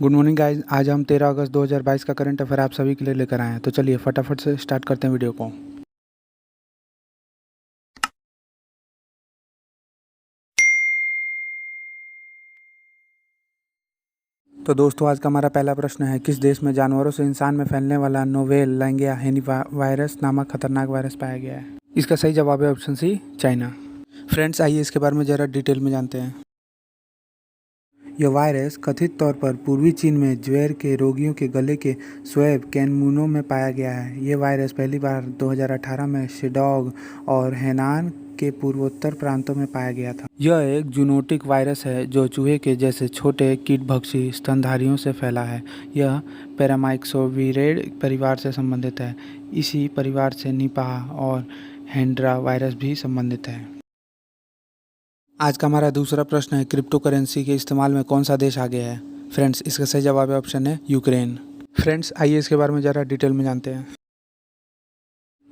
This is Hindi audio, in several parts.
Good morning guys. आज हम 13 अगस्त 2022 का करंट अफेयर आप सभी के लिए लेकर आए हैं। तो चलिए फटाफट से स्टार्ट करते हैं वीडियो को। तो दोस्तों, आज का हमारा पहला प्रश्न है, किस देश में जानवरों से इंसान में फैलने वाला नोवेल लैंगिया हेनिवायरस नामक खतरनाक वायरस पाया गया है? इसका सही जवाब है ऑप्शन सी, चाइना। फ्रेंड्स, आइए इसके बारे में ज़रा डिटेल में जानते हैं। यह वायरस कथित तौर पर पूर्वी चीन में ज्वर के रोगियों के गले के स्वैब के नमूनों में पाया गया है। ये वायरस पहली बार 2018 में शेडोंग और हेनान के पूर्वोत्तर प्रांतों में पाया गया था। यह एक जूनोटिक वायरस है जो चूहे के जैसे छोटे कीटभक्षी स्तनधारियों से फैला है। यह पैरामाइक्सोविरिड परिवार से संबंधित है। इसी परिवार से निपाह और हेंड्रा वायरस भी संबंधित है। आज का हमारा दूसरा प्रश्न है, क्रिप्टो करेंसी के इस्तेमाल में कौन सा देश आगे है? फ्रेंड्स, इसका सही जवाब है ऑप्शन है यूक्रेन। फ्रेंड्स, आइए इसके बारे में ज़रा डिटेल में जानते हैं।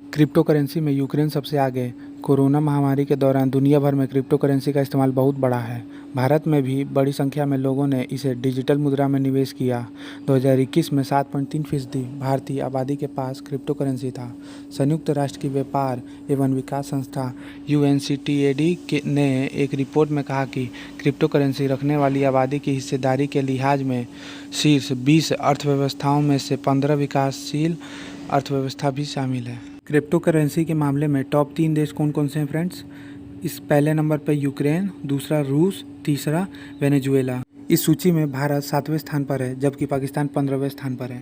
क्रिप्टो करेंसी में यूक्रेन सबसे आगे। कोरोना महामारी के दौरान दुनिया भर में क्रिप्टो करेंसी का इस्तेमाल बहुत बढ़ा है। भारत में भी बड़ी संख्या में लोगों ने इसे डिजिटल मुद्रा में निवेश किया। 2021 में 7.3% भारतीय आबादी के पास क्रिप्टो करेंसी था। संयुक्त राष्ट्र की व्यापार एवं विकास संस्था UNCTAD ने एक रिपोर्ट में कहा कि क्रिप्टो करेंसी रखने वाली आबादी की हिस्सेदारी के लिहाज में शीर्ष 20 अर्थव्यवस्थाओं में से 15 विकासशील अर्थव्यवस्था भी शामिल है। क्रिप्टो करेंसी के मामले में टॉप 3 देश कौन कौन से हैं फ्रेंड्स? इस पहले नंबर पर यूक्रेन, दूसरा रूस, तीसरा वेनेजुएला। इस सूची में भारत 7वें स्थान पर है, जबकि पाकिस्तान 15वें स्थान पर है।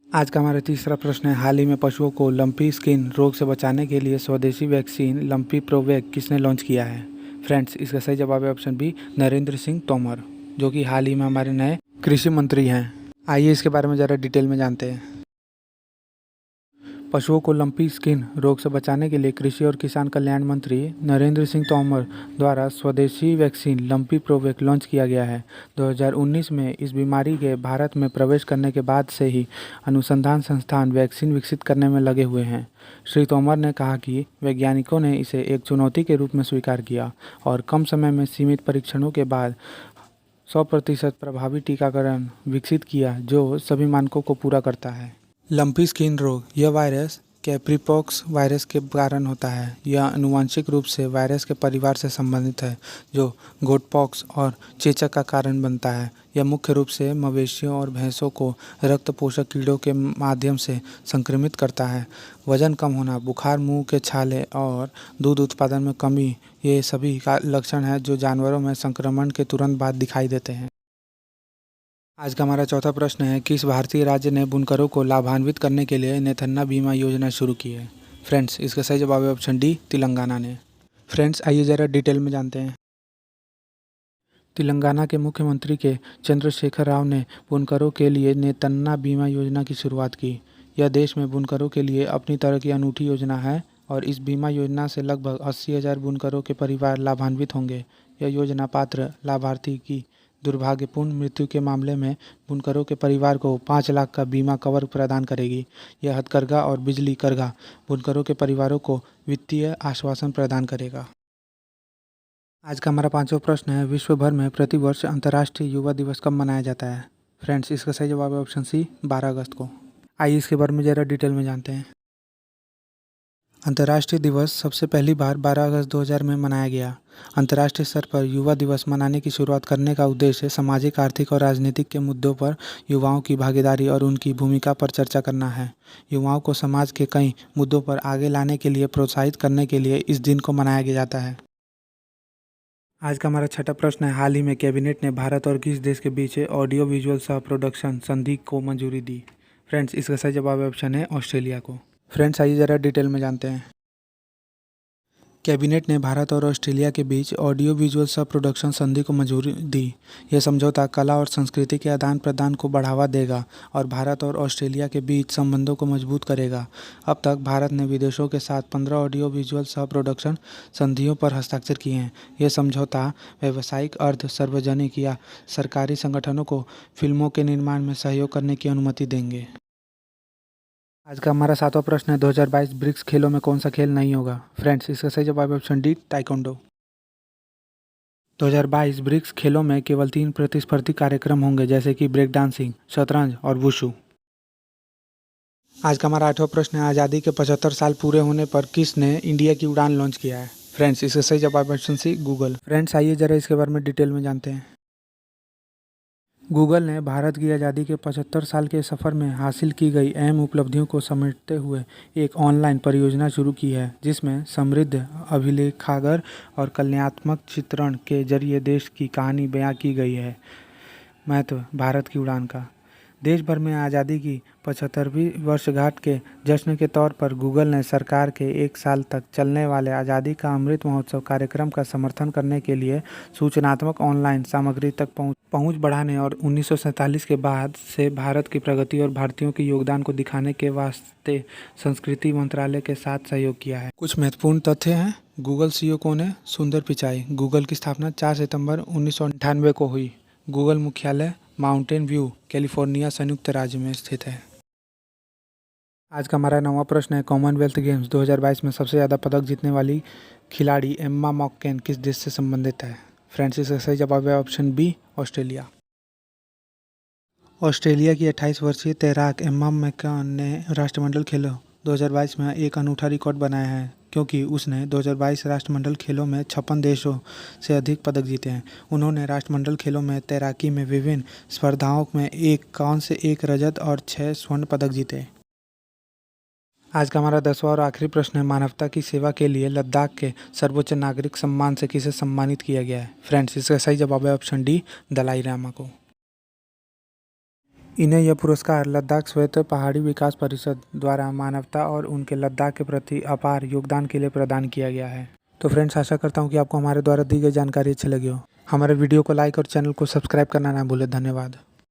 आज का हमारा तीसरा प्रश्न है, हाल ही में पशुओं को लंपी स्किन रोग से बचाने के लिए स्वदेशी वैक्सीन लंपी प्रोवैक किसने लॉन्च किया है? फ्रेंड्स, इसका सही जवाब है ऑप्शन बी, नरेंद्र सिंह तोमर, जो कि हाल ही में हमारे नए कृषि मंत्री हैं। आइए इसके बारे में ज़रा डिटेल में जानते हैं। पशुओं को लंपी स्किन रोग से बचाने के लिए कृषि और किसान कल्याण मंत्री नरेंद्र सिंह तोमर द्वारा स्वदेशी वैक्सीन लंपी प्रोवैक लॉन्च किया गया है। 2019 में इस बीमारी के भारत में प्रवेश करने के बाद से ही अनुसंधान संस्थान वैक्सीन विकसित करने में लगे हुए हैं। श्री तोमर ने कहा कि वैज्ञानिकों ने इसे एक चुनौती के रूप में स्वीकार किया और कम समय में सीमित परीक्षणों के बाद 100% प्रभावी टीकाकरण विकसित किया जो सभी मानकों को पूरा करता है। लंपी स्किन रोग, यह वायरस कैप्रीपॉक्स वायरस के कारण होता है। यह आनुवंशिक रूप से वायरस के परिवार से संबंधित है जो गोटपॉक्स और चेचक का कारण बनता है। यह मुख्य रूप से मवेशियों और भैंसों को रक्त पोषक कीड़ों के माध्यम से संक्रमित करता है। वजन कम होना, बुखार, मुंह के छाले और दूध उत्पादन में कमी, ये सभी का लक्षण है जो जानवरों में संक्रमण के तुरंत बाद दिखाई देते हैं। आज का हमारा चौथा प्रश्न है, किस भारतीय राज्य ने बुनकरों को लाभान्वित करने के लिए नेतन्ना बीमा योजना शुरू की है? फ्रेंड्स, इसका सही जवाब है ऑप्शन डी, तेलंगाना ने। फ्रेंड्स, आइए ज़रा डिटेल में जानते हैं। तेलंगाना के मुख्यमंत्री के चंद्रशेखर राव ने बुनकरों के लिए नेतन्ना बीमा योजना की शुरुआत की। यह देश में बुनकरों के लिए अपनी तरह की अनूठी योजना है और इस बीमा योजना से लगभग 80,000 बुनकरों के परिवार लाभान्वित होंगे। यह योजना पात्र लाभार्थी की दुर्भाग्यपूर्ण मृत्यु के मामले में बुनकरों के परिवार को 5 लाख का बीमा कवर प्रदान करेगी। यह हथकरघा और बिजली करघा बुनकरों के परिवारों को वित्तीय आश्वासन प्रदान करेगा। आज का हमारा पांचवा प्रश्न है, विश्व भर में प्रतिवर्ष अंतर्राष्ट्रीय युवा दिवस कब मनाया जाता है? फ्रेंड्स, इसका सही जवाब है ऑप्शन सी, 12 अगस्त को। आइए इसके बारे में ज़रा डिटेल में जानते हैं। अंतर्राष्ट्रीय दिवस सबसे पहली बार 12 अगस्त 2000 में मनाया गया। अंतर्राष्ट्रीय स्तर पर युवा दिवस मनाने की शुरुआत करने का उद्देश्य सामाजिक, आर्थिक और राजनीतिक के मुद्दों पर युवाओं की भागीदारी और उनकी भूमिका पर चर्चा करना है। युवाओं को समाज के कई मुद्दों पर आगे लाने के लिए प्रोत्साहित करने के लिए इस दिन को मनाया जाता है। आज का हमारा छठा प्रश्न है, हाल ही में कैबिनेट ने भारत और किस देश के बीच ऑडियो विजुअल सह प्रोडक्शन संधि को मंजूरी दी? फ्रेंड्स, इसका सही जवाब है ऑप्शन है ऑस्ट्रेलिया को। फ्रेंड्स, आइए ज़रा डिटेल में जानते हैं। कैबिनेट ने भारत और ऑस्ट्रेलिया के बीच ऑडियो विजुअल सह प्रोडक्शन संधि को मंजूरी दी। यह समझौता कला और संस्कृति के आदान प्रदान को बढ़ावा देगा और भारत और ऑस्ट्रेलिया के बीच संबंधों को मजबूत करेगा। अब तक भारत ने विदेशों के साथ 15 ऑडियो विजुअल सह प्रोडक्शन संधियों पर हस्ताक्षर किए हैं। यह समझौता व्यावसायिक, अर्ध सार्वजनिक या सरकारी संगठनों को फिल्मों के निर्माण में सहयोग करने की अनुमति देंगे। आज का हमारा सातवां प्रश्न है, 2022 ब्रिक्स खेलों में कौन सा खेल नहीं होगा? फ्रेंड्स, इसका सही जवाब है ऑप्शन डी, ताइक्वांडो। 2022 ब्रिक्स खेलों में केवल 3 प्रतिस्पर्धी कार्यक्रम होंगे, जैसे कि ब्रेक डांसिंग, शतरंज और वुशु। आज का हमारा 8वां प्रश्न है, आज़ादी के 75 साल पूरे होने पर किसने इंडिया की उड़ान लॉन्च किया है? फ्रेंड्स, इसका सही जवाब ऑप्शन सी, गूगल। फ्रेंड्स, आइए जरा इसके बारे में डिटेल में जानते हैं। गूगल ने भारत की आज़ादी के 75 साल के सफ़र में हासिल की गई अहम उपलब्धियों को समेटते हुए एक ऑनलाइन परियोजना शुरू की है, जिसमें समृद्ध अभिलेखागार और कलात्मक चित्रण के जरिए देश की कहानी बयां की गई है। महत्व भारत की उड़ान का। देश भर में आज़ादी की 75वीं वर्षगांठ के जश्न के तौर पर गूगल ने सरकार के 1 साल तक चलने वाले आज़ादी का अमृत महोत्सव कार्यक्रम का समर्थन करने के लिए सूचनात्मक ऑनलाइन सामग्री तक पहुंच बढ़ाने और 1947 के बाद से भारत की प्रगति और भारतीयों के योगदान को दिखाने के वास्ते संस्कृति मंत्रालय के साथ सहयोग किया है। कुछ महत्वपूर्ण तथ्य हैं। गूगल सीईओ कौन है? सुंदर पिचाई। गूगल की स्थापना 4 सितंबर 1998 को हुई। गूगल मुख्यालय माउंटेन व्यू, कैलिफोर्निया, संयुक्त राज्य में स्थित है। आज का हमारा 9वां प्रश्न है, कॉमनवेल्थ गेम्स 2022 में सबसे ज़्यादा पदक जीतने वाली खिलाड़ी एम्मा मॉककेन किस देश से संबंधित है? फ्रेंड्स, इसका सही जवाब है ऑप्शन बी, ऑस्ट्रेलिया। ऑस्ट्रेलिया की 28 वर्षीय तैराक एम्मा मैककेन ने राष्ट्रमंडल खेलों 2022 में एक अनूठा रिकॉर्ड बनाया है, क्योंकि उसने 2022 राष्ट्रमंडल खेलों में 56 देशों से अधिक पदक जीते हैं। उन्होंने राष्ट्रमंडल खेलों में तैराकी में विभिन्न स्पर्धाओं में 1 कांस्य, 1 रजत और 6 स्वर्ण पदक जीते। आज का हमारा 10वां और आखिरी प्रश्न है, मानवता की सेवा के लिए लद्दाख के सर्वोच्च नागरिक सम्मान से किसे सम्मानित किया गया है? फ्रेंड्स, इसका सही जवाब है ऑप्शन डी, दलाई लामा को। इन्हें यह पुरस्कार लद्दाख स्वायत्त पहाड़ी विकास परिषद द्वारा मानवता और उनके लद्दाख के प्रति अपार योगदान के लिए प्रदान किया गया है। तो फ्रेंड्स, आशा करता हूँ कि आपको हमारे द्वारा दी गई जानकारी अच्छी लगी हो। हमारे वीडियो को लाइक और चैनल को सब्सक्राइब करना ना भूलें। धन्यवाद।